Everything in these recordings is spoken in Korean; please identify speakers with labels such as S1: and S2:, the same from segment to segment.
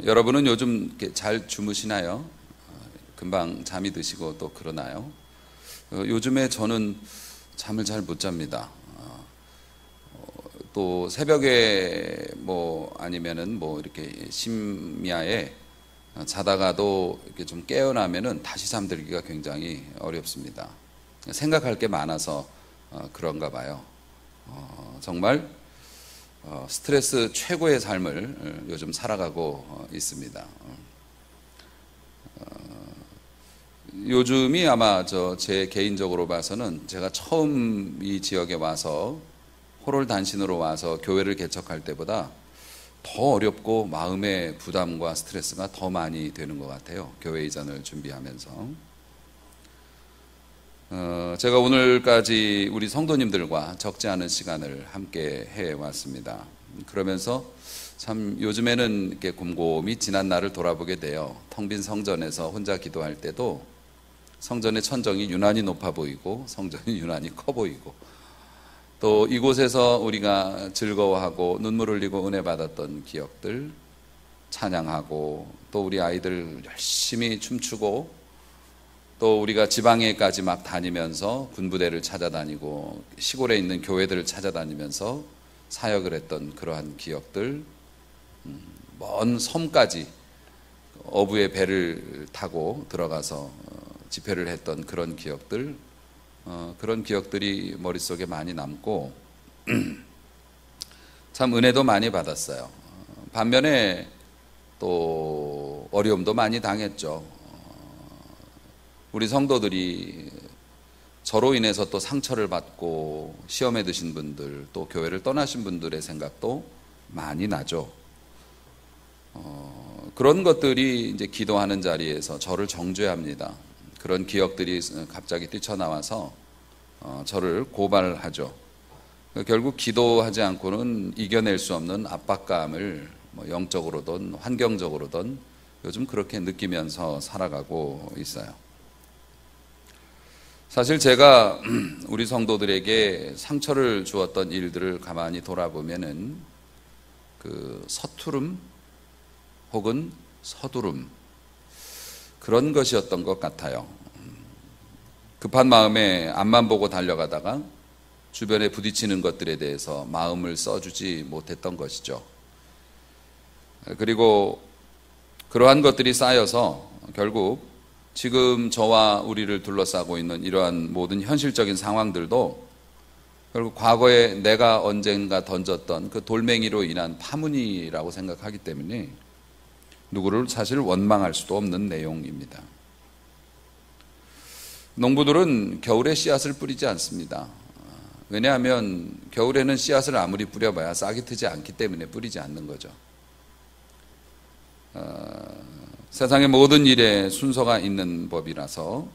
S1: 여러분은 요즘 이렇게 잘 주무시나요? 금방 잠이 드시고 또 그러나요? 요즘에 저는 잠을 잘 못 잡니다. 또 새벽에 아니면은 이렇게 심야에 자다가도 이렇게 좀 깨어나면은 다시 잠들기가 굉장히 어렵습니다. 생각할 게 많아서 그런가 봐요. 정말 스트레스 최고의 삶을 요즘 살아가고 있습니다. 요즘이 아마 제 개인적으로 봐서는 제가 처음 이 지역에 와서 호롤단신으로 와서 교회를 개척할 때보다 더 어렵고 마음의 부담과 스트레스가 더 많이 되는 것 같아요. 교회 이전을 준비하면서. 제가 오늘까지 우리 성도님들과 적지 않은 시간을 함께 해왔습니다. 그러면서 참 요즘에는 이렇게 곰곰이 지난 날을 돌아보게 돼요. 텅 빈 성전에서 혼자 기도할 때도 성전의 천정이 유난히 높아 보이고 성전이 유난히 커 보이고, 또 이곳에서 우리가 즐거워하고 눈물 흘리고 은혜 받았던 기억들 찬양하고, 또 우리 아이들 열심히 춤추고, 또 우리가 지방에까지 막 다니면서 군부대를 찾아다니고 시골에 있는 교회들을 찾아다니면서 사역을 했던 그러한 기억들, 먼 섬까지 어부의 배를 타고 들어가서 집회를 했던 그런 기억들, 그런 기억들이 머릿속에 많이 남고 참 은혜도 많이 받았어요. 반면에 또 어려움도 많이 당했죠. 우리 성도들이 저로 인해서 또 상처를 받고 시험에 드신 분들, 또 교회를 떠나신 분들의 생각도 많이 나죠. 그런 것들이 이제 기도하는 자리에서 저를 정죄합니다. 그런 기억들이 갑자기 뛰쳐나와서 저를 고발하죠. 결국 기도하지 않고는 이겨낼 수 없는 압박감을 영적으로든 환경적으로든 요즘 그렇게 느끼면서 살아가고 있어요. 사실 제가 우리 성도들에게 상처를 주었던 일들을 가만히 돌아보면은 그 서투름 혹은 서두름, 그런 것이었던 것 같아요. 급한 마음에 앞만 보고 달려가다가 주변에 부딪히는 것들에 대해서 마음을 써주지 못했던 것이죠. 그리고 그러한 것들이 쌓여서 결국 지금 저와 우리를 둘러싸고 있는 이러한 모든 현실적인 상황들도 결국 과거에 내가 언젠가 던졌던 그 돌멩이로 인한 파문이라고 생각하기 때문에 누구를 사실 원망할 수도 없는 내용입니다. 농부들은 겨울에 씨앗을 뿌리지 않습니다. 왜냐하면 겨울에는 씨앗을 아무리 뿌려봐야 싹이 트지 않기 때문에 뿌리지 않는 거죠. 세상의 모든 일에 순서가 있는 법이라서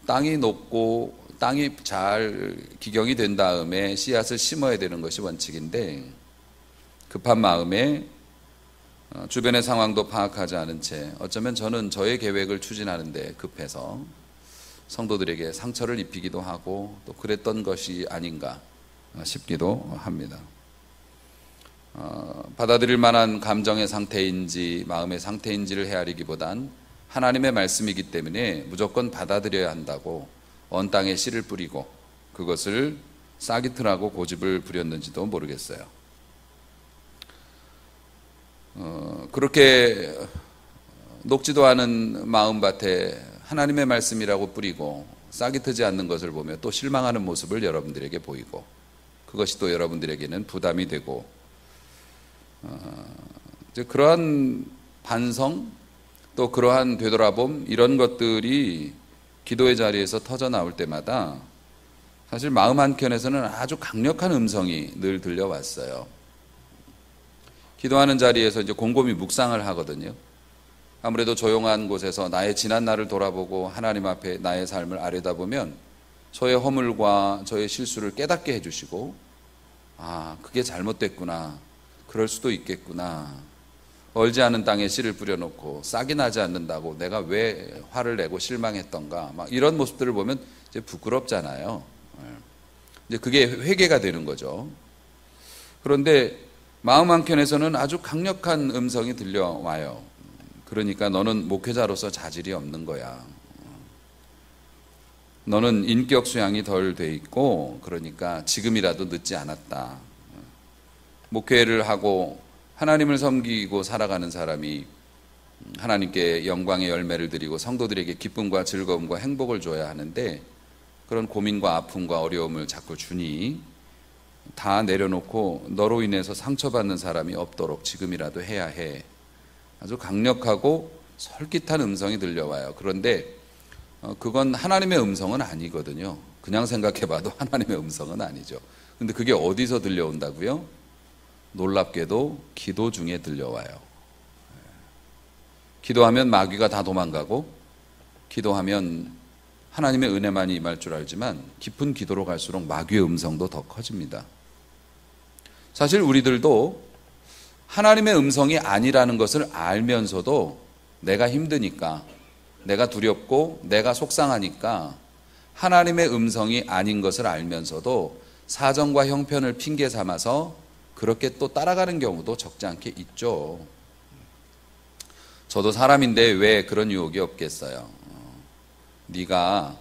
S1: 땅이 녹고 땅이 잘 기경이 된 다음에 씨앗을 심어야 되는 것이 원칙인데, 급한 마음에 주변의 상황도 파악하지 않은 채 어쩌면 저는 저의 계획을 추진하는데 급해서 성도들에게 상처를 입히기도 하고 또 그랬던 것이 아닌가 싶기도 합니다. 받아들일 만한 감정의 상태인지 마음의 상태인지를 헤아리기보단 하나님의 말씀이기 때문에 무조건 받아들여야 한다고 언 땅에 씨를 뿌리고 그것을 싹이 트라고 고집을 부렸는지도 모르겠어요. 그렇게 녹지도 않은 마음밭에 하나님의 말씀이라고 뿌리고 싹이 트지 않는 것을 보며 또 실망하는 모습을 여러분들에게 보이고, 그것이 또 여러분들에게는 부담이 되고, 이제 그러한 반성, 또 그러한 되돌아봄, 이런 것들이 기도의 자리에서 터져 나올 때마다 사실 마음 한켠에서는 아주 강력한 음성이 늘 들려왔어요. 기도하는 자리에서 이제 곰곰이 묵상을 하거든요. 아무래도 조용한 곳에서 나의 지난 날을 돌아보고 하나님 앞에 나의 삶을 아뢰다보면 저의 허물과 저의 실수를 깨닫게 해주시고, 그게 잘못됐구나, 그럴 수도 있겠구나, 얼지 않은 땅에 씨를 뿌려놓고 싹이 나지 않는다고 내가 왜 화를 내고 실망했던가, 막 이런 모습들을 보면 이제 부끄럽잖아요. 이제 그게 회개가 되는 거죠. 그런데 마음 한켠에서는 아주 강력한 음성이 들려와요. 그러니까 너는 목회자로서 자질이 없는 거야. 너는 인격 수양이 덜 돼 있고, 그러니까 지금이라도 늦지 않았다. 목회를 하고 하나님을 섬기고 살아가는 사람이 하나님께 영광의 열매를 드리고 성도들에게 기쁨과 즐거움과 행복을 줘야 하는데, 그런 고민과 아픔과 어려움을 자꾸 주니 다 내려놓고 너로 인해서 상처받는 사람이 없도록 지금이라도 해야 해. 아주 강력하고 솔깃한 음성이 들려와요. 그런데 그건 하나님의 음성은 아니거든요. 그냥 생각해봐도 하나님의 음성은 아니죠. 근데 그게 어디서 들려온다고요? 놀랍게도 기도 중에 들려와요. 기도하면 마귀가 다 도망가고, 기도하면 하나님의 은혜만이 임할 줄 알지만 깊은 기도로 갈수록 마귀의 음성도 더 커집니다. 사실 우리들도 하나님의 음성이 아니라는 것을 알면서도 내가 힘드니까, 내가 두렵고 내가 속상하니까 하나님의 음성이 아닌 것을 알면서도 사정과 형편을 핑계 삼아서 그렇게 또 따라가는 경우도 적지 않게 있죠. 저도 사람인데 왜 그런 유혹이 없겠어요. 네가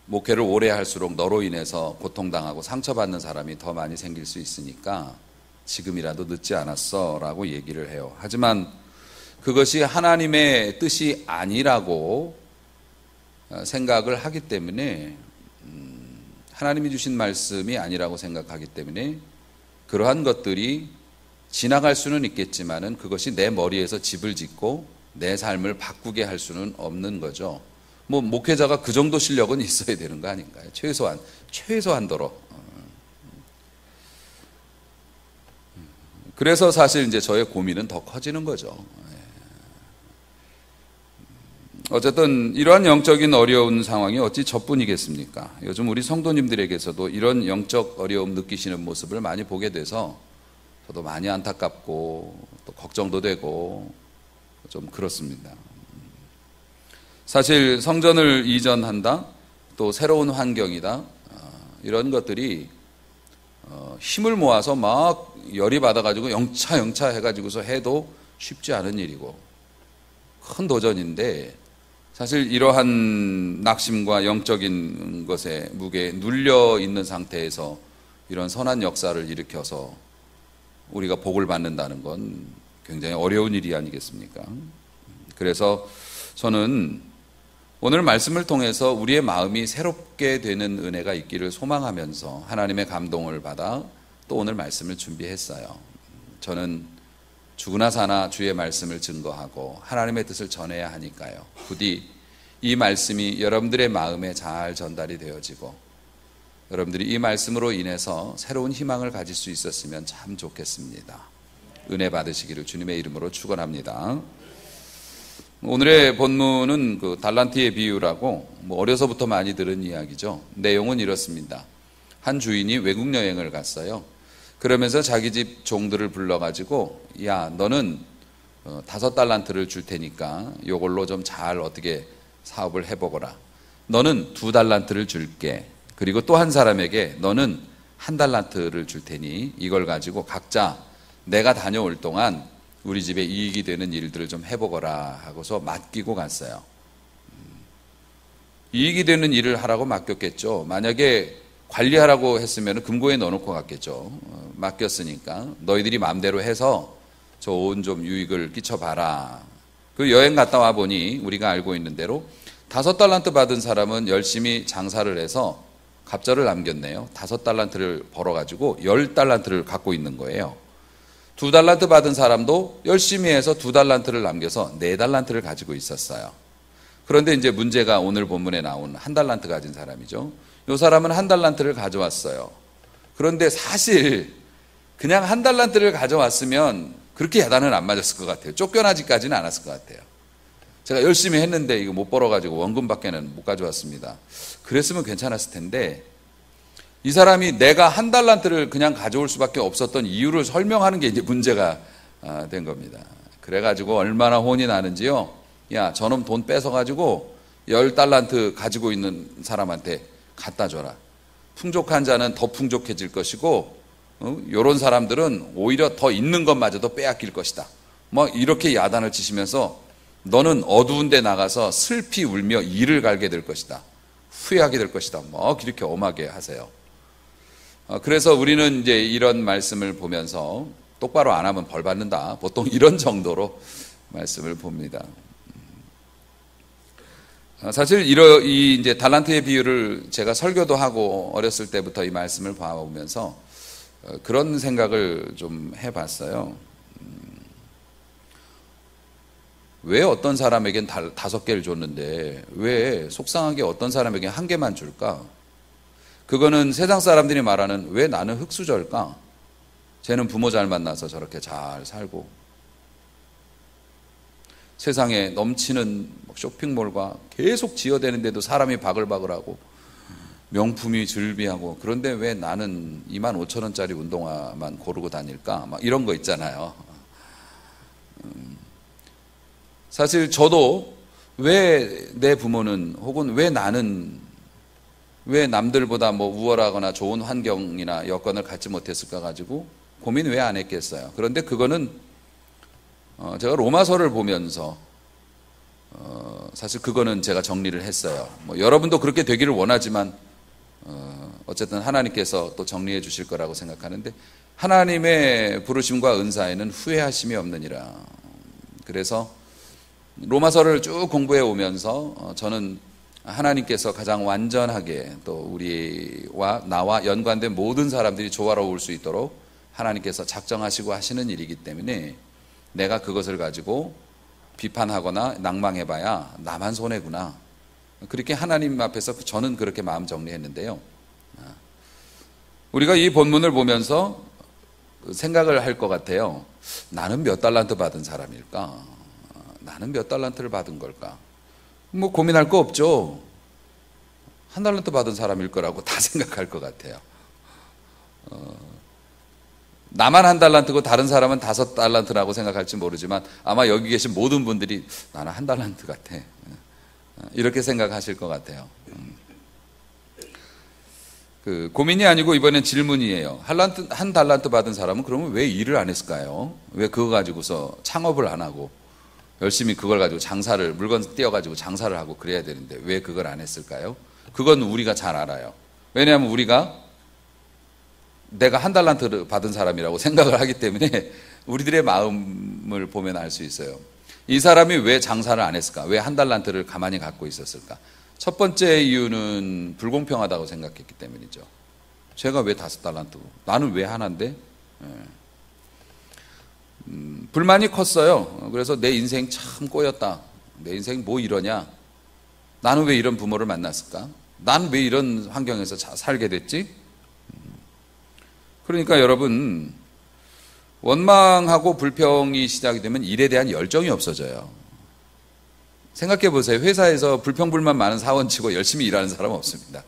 S1: 목회를 오래 할수록 너로 인해서 고통당하고 상처받는 사람이 더 많이 생길 수 있으니까 지금이라도 늦지 않았어 라고 얘기를 해요. 하지만 그것이 하나님의 뜻이 아니라고 생각을 하기 때문에, 하나님이 주신 말씀이 아니라고 생각하기 때문에 그러한 것들이 지나갈 수는 있겠지만은 그것이 내 머리에서 집을 짓고 내 삶을 바꾸게 할 수는 없는 거죠. 뭐 목회자가 그 정도 실력은 있어야 되는 거 아닌가요? 최소한도로. 그래서 사실 이제 저의 고민은 더 커지는 거죠. 어쨌든 이러한 영적인 어려운 상황이 어찌 저뿐이겠습니까? 요즘 우리 성도님들에게서도 이런 영적 어려움 느끼시는 모습을 많이 보게 돼서 저도 많이 안타깝고 또 걱정도 되고 좀 그렇습니다. 사실 성전을 이전한다, 또 새로운 환경이다, 이런 것들이 힘을 모아서 막 열이 받아가지고 영차 해가지고서 해도 쉽지 않은 일이고 큰 도전인데, 사실 이러한 낙심과 영적인 것에 무게에 눌려 있는 상태에서 이런 선한 역사를 일으켜서 우리가 복을 받는다는 건 굉장히 어려운 일이 아니겠습니까? 그래서 저는 오늘 말씀을 통해서 우리의 마음이 새롭게 되는 은혜가 있기를 소망하면서 하나님의 감동을 받아 또 오늘 말씀을 준비했어요. 저는 죽으나 사나 주의 말씀을 증거하고 하나님의 뜻을 전해야 하니까요. 부디 이 말씀이 여러분들의 마음에 잘 전달이 되어지고 여러분들이 이 말씀으로 인해서 새로운 희망을 가질 수 있었으면 참 좋겠습니다. 은혜 받으시기를 주님의 이름으로 축원합니다. 오늘의 본문은 그 달란트의 비유라고 어려서부터 많이 들은 이야기죠. 내용은 이렇습니다. 한 주인이 외국 여행을 갔어요. 그러면서 자기 집 종들을 불러가지고, 야, 너는 5달란트를 줄 테니까 이걸로 좀 잘 어떻게 사업을 해보거라. 너는 2달란트를 줄게. 그리고 또 한 사람에게 너는 1달란트를 줄 테니 이걸 가지고 각자 내가 다녀올 동안 우리 집에 이익이 되는 일들을 좀 해보거라 하고서 맡기고 갔어요. 이익이 되는 일을 하라고 맡겼겠죠. 만약에 관리하라고 했으면 금고에 넣어놓고 갔겠죠. 맡겼으니까 너희들이 마음대로 해서 좋은 좀 유익을 끼쳐봐라. 그 여행 갔다 와 보니 우리가 알고 있는 대로 5달란트 받은 사람은 열심히 장사를 해서 갑절을 남겼네요. 5달란트를 벌어가지고 10달란트를 갖고 있는 거예요. 2달란트 받은 사람도 열심히 해서 2달란트를 남겨서 4달란트를 가지고 있었어요. 그런데 이제 문제가 오늘 본문에 나온 1달란트 가진 사람이죠. 이 사람은 1달란트를 가져왔어요. 그런데 사실 그냥 1달란트를 가져왔으면 그렇게 야단은 안 맞았을 것 같아요. 쫓겨나지까지는 않았을 것 같아요. 제가 열심히 했는데 이거 못 벌어가지고 원금밖에는 못 가져왔습니다. 그랬으면 괜찮았을 텐데, 이 사람이 내가 1달란트를 그냥 가져올 수밖에 없었던 이유를 설명하는 게 이제 문제가 된 겁니다. 그래가지고 얼마나 혼이 나는지요. 야, 저놈 돈 뺏어가지고 10달란트 가지고 있는 사람한테 갖다 줘라. 풍족한 자는 더 풍족해질 것이고 이런 사람들은 오히려 더 있는 것마저도 빼앗길 것이다. 막 이렇게 야단을 치시면서 너는 어두운 데 나가서 슬피 울며 이를 갈게 될 것이다. 후회하게 될 것이다. 막 이렇게 엄하게 하세요. 그래서 우리는 이제 이런 말씀을 보면서 똑바로 안 하면 벌 받는다. 보통 이런 정도로 말씀을 봅니다. 사실 이 이제 달란트의 비유를 제가 설교도 하고 어렸을 때부터 이 말씀을 봐오면서 그런 생각을 좀 해봤어요. 왜 어떤 사람에겐 5개를 줬는데 왜 속상하게 어떤 사람에겐 1개만 줄까? 그거는 세상 사람들이 말하는 왜 나는 흙수저일까? 쟤는 부모 잘 만나서 저렇게 잘 살고 세상에 넘치는 쇼핑몰과 계속 지어대는데도 사람이 바글바글하고 명품이 즐비하고 그런데 왜 나는 25,000원짜리 운동화만 고르고 다닐까? 막 이런 거 있잖아요. 사실 저도 왜 내 부모는 혹은 왜 나는 왜 남들보다 뭐 우월하거나 좋은 환경이나 여건을 갖지 못했을까 가지고 고민 왜 안 했겠어요. 그런데 그거는 제가 로마서를 보면서 사실 그거는 제가 정리를 했어요. 뭐 여러분도 그렇게 되기를 원하지만 어쨌든 하나님께서 또 정리해 주실 거라고 생각하는데 하나님의 부르심과 은사에는 후회하심이 없느니라. 그래서 로마서를 쭉 공부해 오면서 저는 하나님께서 가장 완전하게 또 우리와 나와 연관된 모든 사람들이 조화로울 수 있도록 하나님께서 작정하시고 하시는 일이기 때문에 내가 그것을 가지고 비판하거나 낭망해봐야 나만 손해구나. 그렇게 하나님 앞에서 저는 그렇게 마음 정리했는데요. 우리가 이 본문을 보면서 생각을 할 것 같아요. 나는 몇 달란트 받은 사람일까? 나는 몇 달란트를 받은 걸까? 뭐 고민할 거 없죠. 1달란트 받은 사람일 거라고 다 생각할 것 같아요. 나만 1달란트고 다른 사람은 5달란트라고 생각할지 모르지만 아마 여기 계신 모든 분들이 나는 1달란트 같아. 이렇게 생각하실 것 같아요. 그 고민이 아니고 이번엔 질문이에요. 1달란트 받은 사람은 그러면 왜 일을 안 했을까요? 왜 그거 가지고서 창업을 안 하고 열심히 그걸 가지고 물건 띄어가지고 장사를 하고 그래야 되는데 왜 그걸 안 했을까요? 그건 우리가 잘 알아요. 왜냐하면 우리가 내가 1달란트를 받은 사람이라고 생각을 하기 때문에 우리들의 마음을 보면 알 수 있어요. 이 사람이 왜 장사를 안 했을까? 왜 1달란트를 가만히 갖고 있었을까? 첫 번째 이유는 불공평하다고 생각했기 때문이죠. 제가 왜 5달란트고 나는 왜 하나인데? 불만이 컸어요. 그래서 내 인생 참 꼬였다. 내 인생 뭐 이러냐? 나는 왜 이런 부모를 만났을까? 난 왜 이런 환경에서 살게 됐지? 그러니까 여러분, 원망하고 불평이 시작이 되면 일에 대한 열정이 없어져요. 생각해 보세요. 회사에서 불평불만 많은 사원치고 열심히 일하는 사람은 없습니다.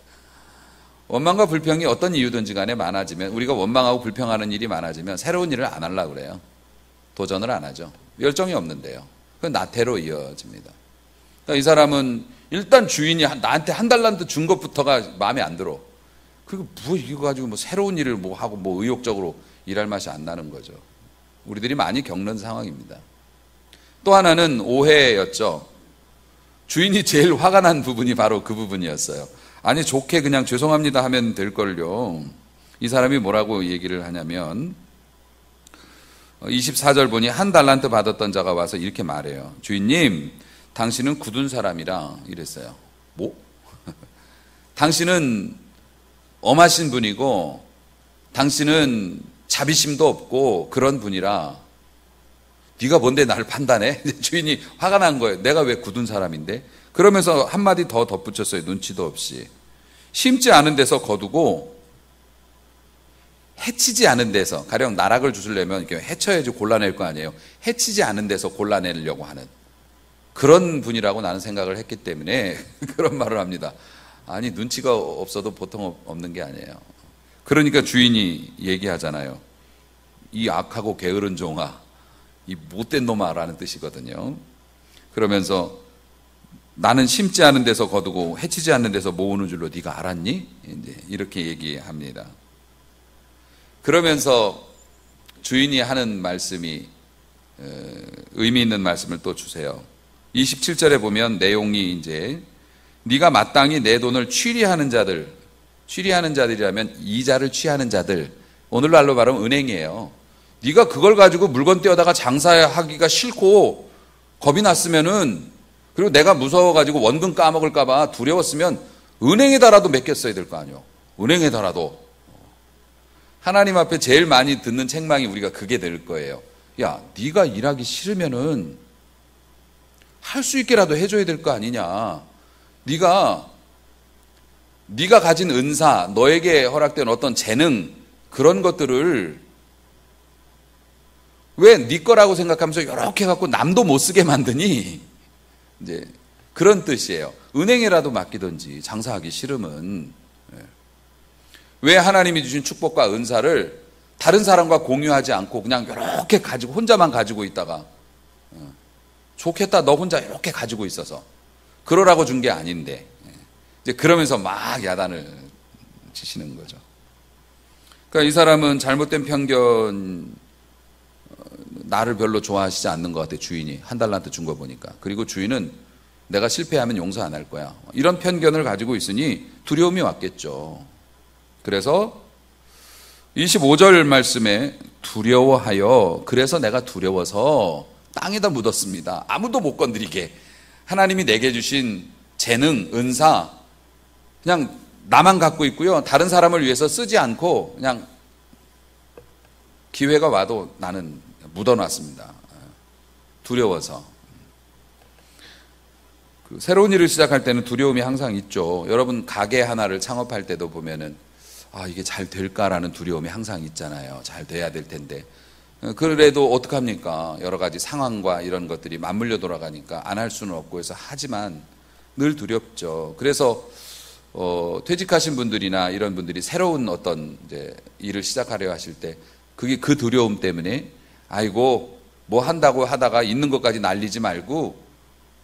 S1: 원망과 불평이 어떤 이유든지 간에 많아지면, 우리가 원망하고 불평하는 일이 많아지면 새로운 일을 안 하려고 그래요. 도전을 안 하죠. 열정이 없는데요. 그건 나태로 이어집니다. 그러니까 이 사람은 일단 주인이 나한테 1달란트 준 것부터가 마음에 안 들어. 그리고 뭐 이거 가지고 뭐 새로운 일을 뭐 하고 뭐 의욕적으로 일할 맛이 안 나는 거죠. 우리들이 많이 겪는 상황입니다. 또 하나는 오해였죠. 주인이 제일 화가 난 부분이 바로 그 부분이었어요. 아니 좋게 그냥 죄송합니다 하면 될걸요. 이 사람이 뭐라고 얘기를 하냐면 24절 보니 1달란트 받았던 자가 와서 이렇게 말해요. 주인님, 당신은 굳은 사람이라 이랬어요. 뭐? 당신은 엄하신 분이고 당신은 자비심도 없고 그런 분이라 네가 뭔데 나를 판단해? 주인이 화가 난 거예요. 내가 왜 굳은 사람인데? 그러면서 한마디 더 덧붙였어요. 눈치도 없이. 심지 않은 데서 거두고 해치지 않은 데서, 가령 나락을 주시려면 이렇게 해쳐야지 골라낼 거 아니에요. 해치지 않은 데서 골라내려고 하는 그런 분이라고 나는 생각을 했기 때문에 그런 말을 합니다. 아니 눈치가 없어도 보통 없는 게 아니에요. 그러니까 주인이 얘기하잖아요. 이 악하고 게으른 종아, 이 못된 놈아 라는 뜻이거든요. 그러면서 나는 심지 않은 데서 거두고 해치지 않는 데서 모으는 줄로 네가 알았니? 이제 이렇게 얘기합니다. 그러면서 주인이 하는 말씀이 의미 있는 말씀을 또 주세요. 27절에 보면 내용이 이제 네가 마땅히 내 돈을 취리하는 자들이라면 이자를 취하는 자들, 오늘날로 말하면 은행이에요. 네가 그걸 가지고 물건 떼어다가 장사하기가 싫고 겁이 났으면은, 그리고 내가 무서워가지고 원금 까먹을까봐 두려웠으면 은행에다라도 맡겼어야 될 거 아니에요. 은행에다라도. 하나님 앞에 제일 많이 듣는 책망이 우리가 그게 될 거예요. 야, 네가 일하기 싫으면은 할 수 있게라도 해줘야 될 거 아니냐. 네가 가진 은사, 너에게 허락된 어떤 재능, 그런 것들을 왜 네 거라고 생각하면서 이렇게 갖고 남도 못 쓰게 만드니? 이제 그런 뜻이에요. 은행에라도 맡기든지 장사하기 싫으면. 왜 하나님이 주신 축복과 은사를 다른 사람과 공유하지 않고 그냥 이렇게 가지고 혼자만 가지고 있다가 좋겠다, 너 혼자 이렇게 가지고 있어서 그러라고 준 게 아닌데, 이제 그러면서 막 야단을 치시는 거죠. 그러니까 이 사람은 잘못된 편견, 나를 별로 좋아하시지 않는 것 같아. 주인이 한 달란트 준 거 보니까. 그리고 주인은 내가 실패하면 용서 안 할 거야, 이런 편견을 가지고 있으니 두려움이 왔겠죠. 그래서 25절 말씀에 두려워하여, 그래서 내가 두려워서 땅에다 묻었습니다. 아무도 못 건드리게. 하나님이 내게 주신 재능, 은사, 그냥 나만 갖고 있고요, 다른 사람을 위해서 쓰지 않고 그냥 기회가 와도 나는 묻어놨습니다. 두려워서. 새로운 일을 시작할 때는 두려움이 항상 있죠. 여러분 가게 하나를 창업할 때도 보면은 이게 잘 될까라는 두려움이 항상 있잖아요. 잘 돼야 될 텐데. 그래도 어떡합니까? 여러 가지 상황과 이런 것들이 맞물려 돌아가니까 안 할 수는 없고 해서 하지만 늘 두렵죠. 그래서 퇴직하신 분들이나 이런 분들이 새로운 어떤 이제 일을 시작하려 하실 때 그게 그 두려움 때문에 아이고 뭐 한다고 하다가 있는 것까지 날리지 말고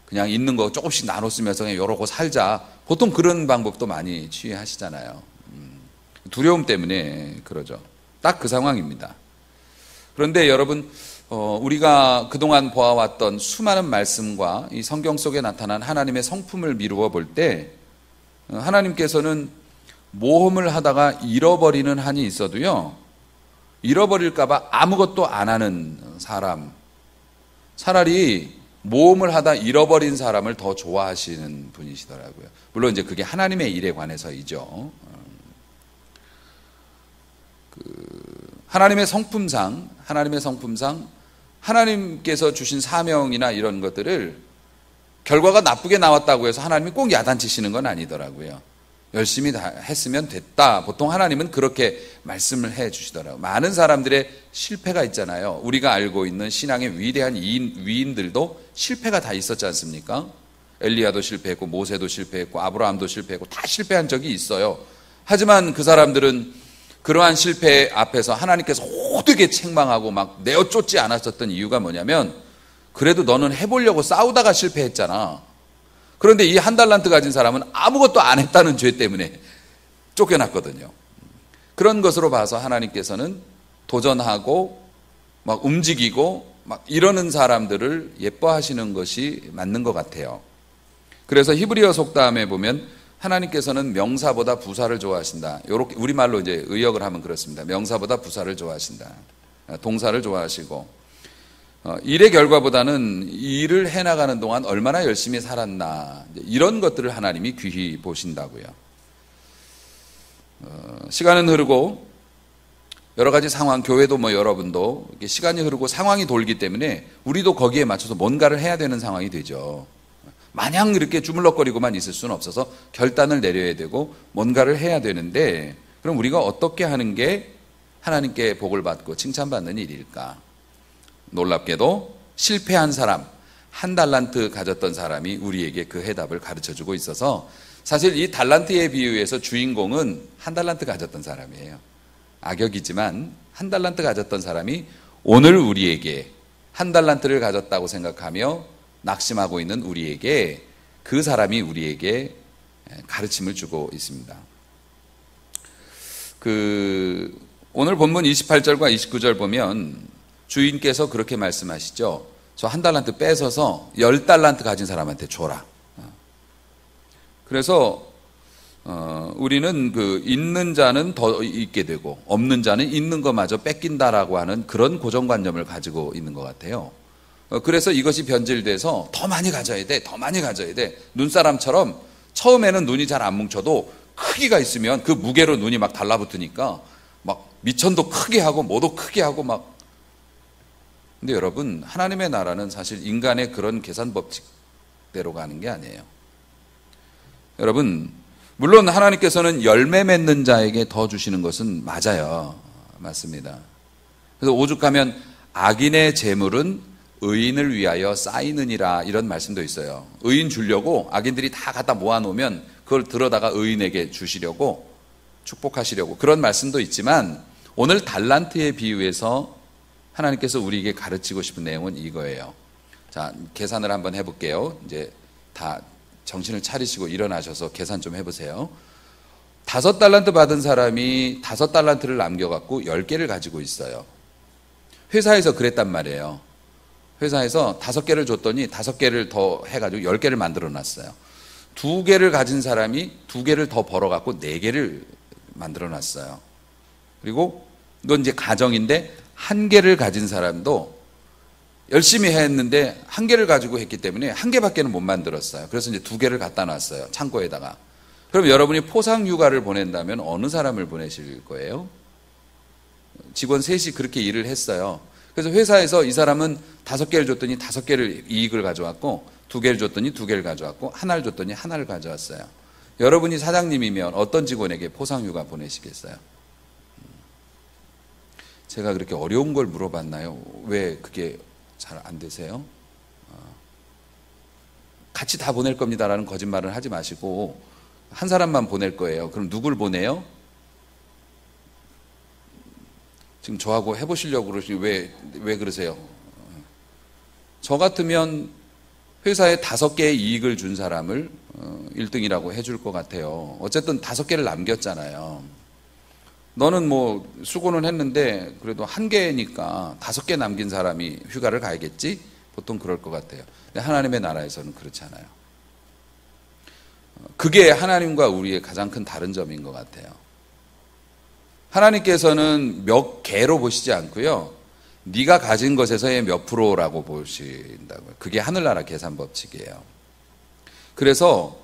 S1: 그냥 있는 거 조금씩 나눠 쓰면서 그냥 이러고 살자. 보통 그런 방법도 많이 취하시잖아요. 두려움 때문에 그러죠. 딱 그 상황입니다. 그런데 여러분, 우리가 그동안 보아왔던 수많은 말씀과 이 성경 속에 나타난 하나님의 성품을 미루어 볼 때 하나님께서는 모험을 하다가 잃어버리는 한이 있어도요, 잃어버릴까봐 아무것도 안 하는 사람, 차라리 모험을 하다 잃어버린 사람을 더 좋아하시는 분이시더라고요. 물론 이제 그게 하나님의 일에 관해서이죠. 하나님의 성품상 하나님께서 주신 사명이나 이런 것들을 결과가 나쁘게 나왔다고 해서 하나님이 꼭 야단치시는 건 아니더라고요. 열심히 다 했으면 됐다. 보통 하나님은 그렇게 말씀을 해 주시더라고요. 많은 사람들의 실패가 있잖아요. 우리가 알고 있는 신앙의 위대한 위인들도 실패가 다 있었지 않습니까? 엘리야도 실패했고 모세도 실패했고 아브라함도 실패했고 다 실패한 적이 있어요. 하지만 그 사람들은 그러한 실패 앞에서 하나님께서 호되게 책망하고 막 내어 쫓지 않았었던 이유가 뭐냐면, 그래도 너는 해보려고 싸우다가 실패했잖아. 그런데 이 한 달란트 가진 사람은 아무것도 안 했다는 죄 때문에 쫓겨났거든요. 그런 것으로 봐서 하나님께서는 도전하고 막 움직이고 막 이러는 사람들을 예뻐하시는 것이 맞는 것 같아요. 그래서 히브리어 속담에 보면 하나님께서는 명사보다 부사를 좋아하신다. 요렇게 우리말로 이제 의역을 하면 그렇습니다. 명사보다 부사를 좋아하신다. 동사를 좋아하시고 일의 결과보다는 일을 해나가는 동안 얼마나 열심히 살았나, 이런 것들을 하나님이 귀히 보신다고요. 시간은 흐르고 여러 가지 상황, 교회도 뭐 여러분도 시간이 흐르고 상황이 돌기 때문에 우리도 거기에 맞춰서 뭔가를 해야 되는 상황이 되죠. 마냥 이렇게 주물럭거리고만 있을 수는 없어서 결단을 내려야 되고 뭔가를 해야 되는데, 그럼 우리가 어떻게 하는 게 하나님께 복을 받고 칭찬받는 일일까? 놀랍게도 실패한 사람, 한 달란트 가졌던 사람이 우리에게 그 해답을 가르쳐주고 있어서, 사실 이 달란트의 비유에서 주인공은 한 달란트 가졌던 사람이에요. 악역이지만 한 달란트 가졌던 사람이 오늘 우리에게 한 달란트를 가졌다고 생각하며 낙심하고 있는 우리에게, 그 사람이 우리에게 가르침을 주고 있습니다. 오늘 본문 28절과 29절 보면 주인께서 그렇게 말씀하시죠. 저 한 달란트 뺏어서 10달란트 가진 사람한테 줘라. 그래서 우리는 그 있는 자는 더 있게 되고 없는 자는 있는 것마저 뺏긴다라고 하는 그런 고정관념을 가지고 있는 것 같아요. 그래서 이것이 변질돼서 더 많이 가져야 돼, 더 많이 가져야 돼. 눈사람처럼 처음에는 눈이 잘 안 뭉쳐도 크기가 있으면 그 무게로 눈이 막 달라붙으니까 막 미천도 크게 하고 뭐도 크게 하고 막. 근데 여러분, 하나님의 나라는 사실 인간의 그런 계산 법칙대로 가는 게 아니에요. 여러분, 물론 하나님께서는 열매 맺는 자에게 더 주시는 것은 맞아요. 맞습니다. 그래서 오죽하면 악인의 재물은 의인을 위하여 쌓이느니라 이런 말씀도 있어요. 의인 주려고 악인들이 다 갖다 모아놓으면 그걸 들어다가 의인에게 주시려고 축복하시려고 그런 말씀도 있지만 오늘 달란트의 비유에서 하나님께서 우리에게 가르치고 싶은 내용은 이거예요. 자, 계산을 한번 해볼게요. 이제 다 정신을 차리시고 일어나셔서 계산 좀 해보세요. 5달란트 받은 사람이 5달란트를 남겨갖고 10개를 가지고 있어요. 회사에서 그랬단 말이에요. 회사에서 5개를 줬더니 5개를 더 해가지고 10개를 만들어 놨어요. 2개를 가진 사람이 2개를 더 벌어갖고 4개를 만들어 놨어요. 그리고 이건 이제 가정인데 1개를 가진 사람도 열심히 했는데 1개를 가지고 했기 때문에 1개밖에는 못 만들었어요. 그래서 이제 2개를 갖다 놨어요. 창고에다가. 그럼 여러분이 포상 휴가를 보낸다면 어느 사람을 보내실 거예요? 직원 셋이 그렇게 일을 했어요. 그래서 회사에서 이 사람은 5개를 줬더니 5개를 이익을 가져왔고 2개를 줬더니 2개를 가져왔고 하나를 줬더니 하나를 가져왔어요. 여러분이 사장님이면 어떤 직원에게 포상 휴가 보내시겠어요? 제가 그렇게 어려운 걸 물어봤나요? 왜 그게 잘 안 되세요? 같이 다 보낼 겁니다라는 거짓말을 하지 마시고 한 사람만 보낼 거예요. 그럼 누굴 보내요? 지금 저하고 해보시려고 그러시니 왜 그러세요? 저 같으면 회사에 5개의 이익을 준 사람을 1등이라고 해줄 것 같아요. 어쨌든 5개를 남겼잖아요. 너는 뭐 수고는 했는데 그래도 1개니까 5개 남긴 사람이 휴가를 가야겠지? 보통 그럴 것 같아요. 근데 하나님의 나라에서는 그렇지 않아요. 그게 하나님과 우리의 가장 큰 다른 점인 것 같아요. 하나님께서는 몇 개로 보시지 않고요. 네가 가진 것에서의 몇 프로라고 보신다고요. 그게 하늘나라 계산 법칙이에요. 그래서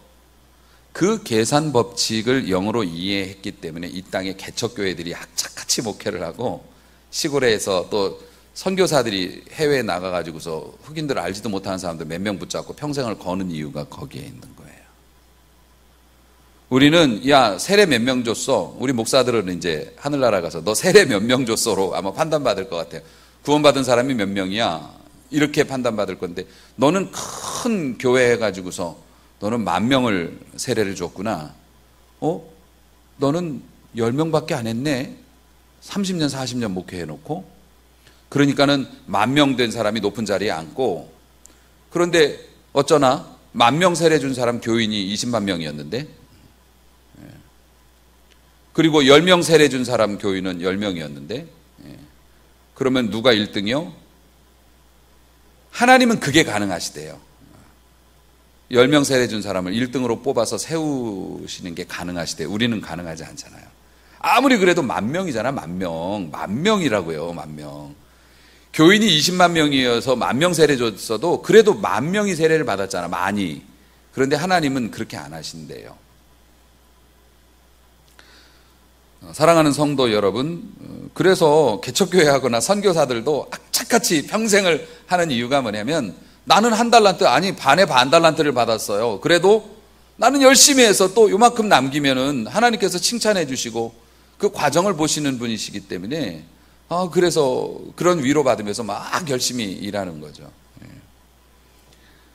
S1: 그 계산 법칙을 영으로 이해했기 때문에 이 땅에 개척교회들이 악착같이 목회를 하고 시골에서 또 선교사들이 해외에 나가가지고서 흑인들을 알지도 못하는 사람들 몇 명 붙잡고 평생을 거는 이유가 거기에 있는 거예요. 우리는 야 세례 몇 명 줬어? 우리 목사들은 이제 하늘나라 가서 너 세례 몇 명 줬어로 아마 판단받을 것 같아요. 구원받은 사람이 몇 명이야? 이렇게 판단받을 건데 너는 큰 교회 해가지고서 너는 10,000명을 세례를 줬구나. 너는 10명밖에 안 했네. 30년 40년 목회해놓고. 그러니까는 10,000명 된 사람이 높은 자리에 앉고 그런데 어쩌나 10,000명 세례 준 사람 교인이 20만 명이었는데 그리고 10명 세례 준 사람 교인은 10명이었는데 그러면 누가 1등이요? 하나님은 그게 가능하시대요. 10명 세례 준 사람을 1등으로 뽑아서 세우시는 게 가능하시대요. 우리는 가능하지 않잖아요. 아무리 그래도 10,000명이잖아. 10,000명. 10,000명이라고요. 10,000명. 교인이 20만 명이어서 10,000명 세례 줬어도 그래도 10,000명이 세례를 받았잖아. 많이. 그런데 하나님은 그렇게 안 하신대요. 사랑하는 성도 여러분, 그래서 개척교회 하거나 선교사들도 악착같이 평생을 하는 이유가 뭐냐면 나는 1달란트 아니 반의 반 달란트를 받았어요. 그래도 나는 열심히 해서 또 요만큼 남기면은 하나님께서 칭찬해 주시고 그 과정을 보시는 분이시기 때문에 그래서 그런 위로 받으면서 막 열심히 일하는 거죠.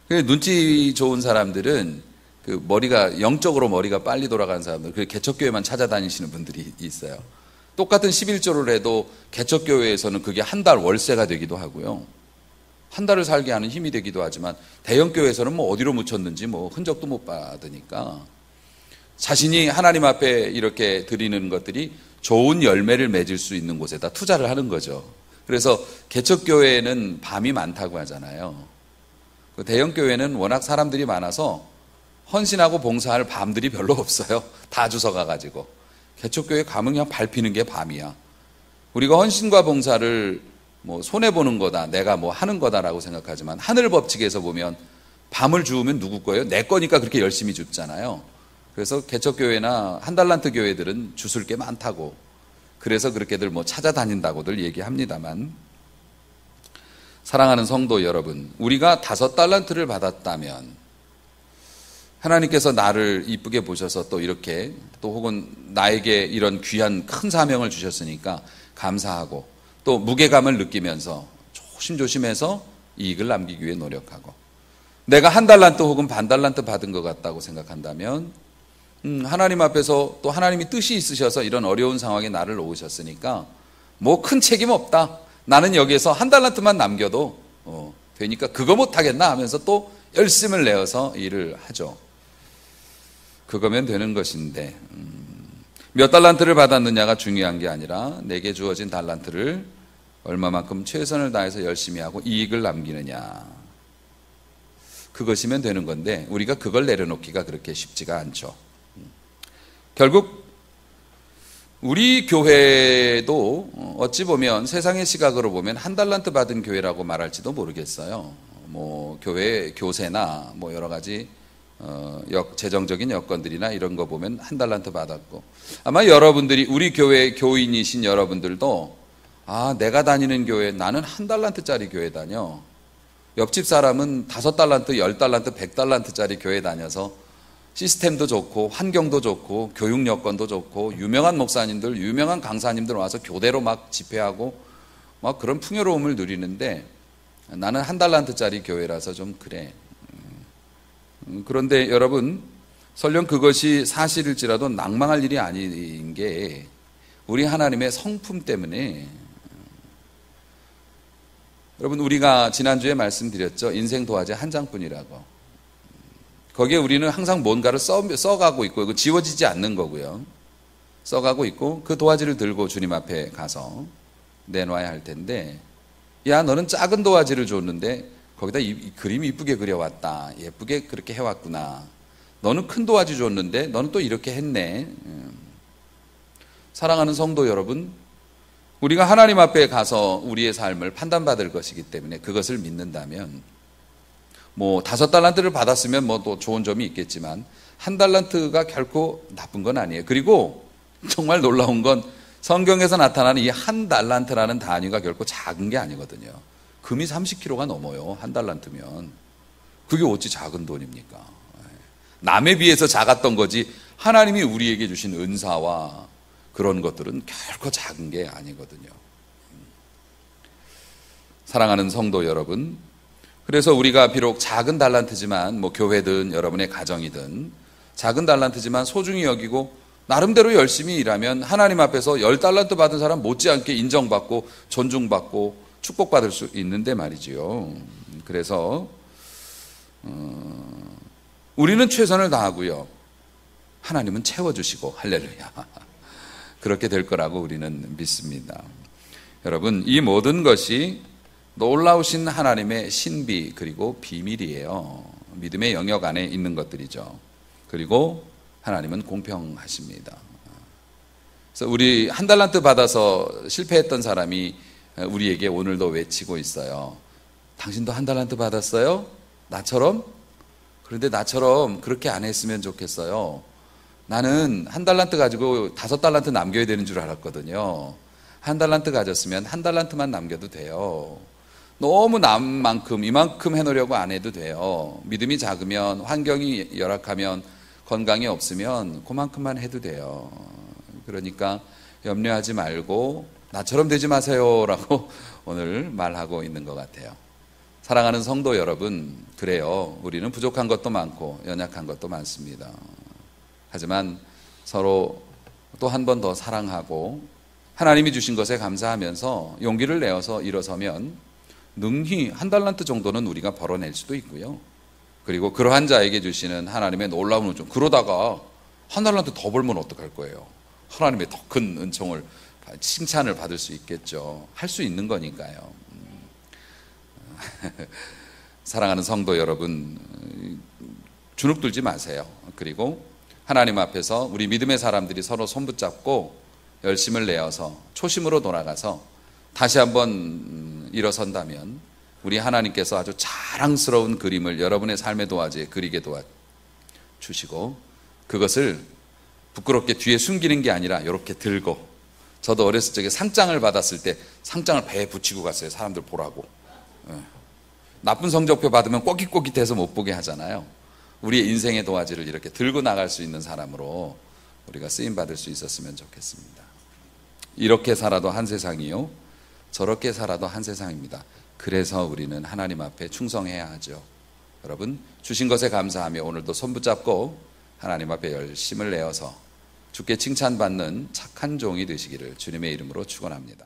S1: 눈치 좋은 사람들은 그 머리가 영적으로 머리가 빨리 돌아가는 사람들, 그 개척교회만 찾아다니시는 분들이 있어요. 똑같은 11조를 해도 개척교회에서는 그게 한 달 월세가 되기도 하고요. 한 달을 살게 하는 힘이 되기도 하지만 대형교회에서는 뭐 어디로 묻혔는지 뭐 흔적도 못 받으니까 자신이 하나님 앞에 이렇게 드리는 것들이 좋은 열매를 맺을 수 있는 곳에다 투자를 하는 거죠. 그래서 개척교회에는 밤이 많다고 하잖아요. 그 대형교회는 워낙 사람들이 많아서 헌신하고 봉사할 밤들이 별로 없어요. 다 주워가가지고. 개척교회 가면 그냥 밟히는 게 밤이야. 우리가 헌신과 봉사를 뭐 손해보는 거다, 내가 뭐 하는 거다라고 생각하지만 하늘 법칙에서 보면 밤을 주우면 누구 거예요? 내 거니까 그렇게 열심히 줍잖아요. 그래서 개척교회나 한달란트 교회들은 주술 게 많다고, 그래서 그렇게들 뭐 찾아다닌다고들 얘기합니다만, 사랑하는 성도 여러분, 우리가 5달란트를 받았다면 하나님께서 나를 이쁘게 보셔서 또 이렇게 또 혹은 나에게 이런 귀한 큰 사명을 주셨으니까 감사하고 또 무게감을 느끼면서 조심조심해서 이익을 남기기 위해 노력하고, 내가 1달란트 혹은 반달란트 받은 것 같다고 생각한다면 하나님 앞에서 또 하나님이 뜻이 있으셔서 이런 어려운 상황에 나를 놓으셨으니까 뭐 큰 책임 없다, 나는 여기에서 1달란트만 남겨도 되니까 그거 못하겠나 하면서 또 열심을 내어서 일을 하죠. 그거면 되는 것인데 몇 달란트를 받았느냐가 중요한 게 아니라 내게 주어진 달란트를 얼마만큼 최선을 다해서 열심히 하고 이익을 남기느냐, 그것이면 되는 건데 우리가 그걸 내려놓기가 그렇게 쉽지가 않죠. 결국 우리 교회도 어찌 보면 세상의 시각으로 보면 1달란트 받은 교회라고 말할지도 모르겠어요. 뭐 교회 교세나 뭐 여러 가지 재정적인 여건들이나 이런 거 보면 1달란트 받았고, 아마 여러분들이 우리 교회 교인이신 여러분들도 내가 다니는 교회 나는 1달란트짜리 교회 다녀, 옆집 사람은 5달란트, 10달란트, 100달란트짜리 교회 다녀서 시스템도 좋고 환경도 좋고 교육 여건도 좋고 유명한 목사님들, 유명한 강사님들 와서 교대로 막 집회하고 막 그런 풍요로움을 누리는데 나는 1달란트짜리 교회라서 좀 그래. 그런데 여러분, 설령 그것이 사실일지라도 낭망할 일이 아닌 게 우리 하나님의 성품 때문에, 여러분 우리가 지난주에 말씀드렸죠. 인생 도화지 한 장뿐이라고. 거기에 우리는 항상 뭔가를 써가고 있고, 이거 지워지지 않는 거고요. 써가고 있고 그 도화지를 들고 주님 앞에 가서 내놔야 할 텐데, 야 너는 작은 도화지를 줬는데 거기다 이 그림 이쁘게 그려왔다, 예쁘게 그렇게 해왔구나. 너는 큰 도화지 줬는데 너는 또 이렇게 했네. 사랑하는 성도 여러분, 우리가 하나님 앞에 가서 우리의 삶을 판단받을 것이기 때문에 그것을 믿는다면, 뭐 5달란트를 받았으면 뭐 또 좋은 점이 있겠지만 1달란트가 결코 나쁜 건 아니에요. 그리고 정말 놀라운 건 성경에서 나타나는 이 1달란트라는 단위가 결코 작은 게 아니거든요. 금이 30kg가 넘어요. 1달란트면. 그게 어찌 작은 돈입니까? 남에 비해서 작았던 거지 하나님이 우리에게 주신 은사와 그런 것들은 결코 작은 게 아니거든요. 사랑하는 성도 여러분, 그래서 우리가 비록 작은 달란트지만 뭐 교회든 여러분의 가정이든 작은 달란트지만 소중히 여기고 나름대로 열심히 일하면 하나님 앞에서 10달란트 받은 사람 못지않게 인정받고 존중받고 축복받을 수 있는데 말이지요. 그래서 우리는 최선을 다하고요, 하나님은 채워주시고, 할렐루야, 그렇게 될 거라고 우리는 믿습니다. 여러분, 이 모든 것이 놀라우신 하나님의 신비 그리고 비밀이에요. 믿음의 영역 안에 있는 것들이죠. 그리고 하나님은 공평하십니다. 그래서 우리 1달란트 받아서 실패했던 사람이 우리에게 오늘도 외치고 있어요. 당신도 1달란트 받았어요? 나처럼? 그런데 나처럼 그렇게 안 했으면 좋겠어요. 나는 1달란트 가지고 5달란트 남겨야 되는 줄 알았거든요. 1달란트 가졌으면 1달란트만 남겨도 돼요. 너무 남만큼 이만큼 해놓으려고 안 해도 돼요. 믿음이 작으면, 환경이 열악하면, 건강이 없으면 그만큼만 해도 돼요. 그러니까 염려하지 말고 나처럼 되지 마세요 라고 오늘 말하고 있는 것 같아요. 사랑하는 성도 여러분, 그래요. 우리는 부족한 것도 많고 연약한 것도 많습니다. 하지만 서로 또 한 번 더 사랑하고 하나님이 주신 것에 감사하면서 용기를 내어서 일어서면 능히 1달란트 정도는 우리가 벌어낼 수도 있고요. 그리고 그러한 자에게 주시는 하나님의 놀라운 은총, 그러다가 1달란트 더 벌면 어떡할 거예요? 하나님의 더 큰 은총을, 칭찬을 받을 수 있겠죠. 할 수 있는 거니까요. 사랑하는 성도 여러분, 주눅 들지 마세요. 그리고 하나님 앞에서 우리 믿음의 사람들이 서로 손붙잡고 열심을 내어서 초심으로 돌아가서 다시 한번 일어선다면 우리 하나님께서 아주 자랑스러운 그림을 여러분의 삶의 도화지에 그리게 도와주시고, 그것을 부끄럽게 뒤에 숨기는 게 아니라 이렇게 들고, 저도 어렸을 적에 상장을 받았을 때 상장을 배에 붙이고 갔어요. 사람들 보라고. 나쁜 성적표 받으면 꼬깃꼬깃해서 못 보게 하잖아요. 우리의 인생의 도화지를 이렇게 들고 나갈 수 있는 사람으로 우리가 쓰임받을 수 있었으면 좋겠습니다. 이렇게 살아도 한 세상이요, 저렇게 살아도 한 세상입니다. 그래서 우리는 하나님 앞에 충성해야 하죠. 여러분, 주신 것에 감사하며 오늘도 손 붙잡고 하나님 앞에 열심을 내어서 주께 칭찬받는 착한 종이 되시기를 주님의 이름으로 축원합니다.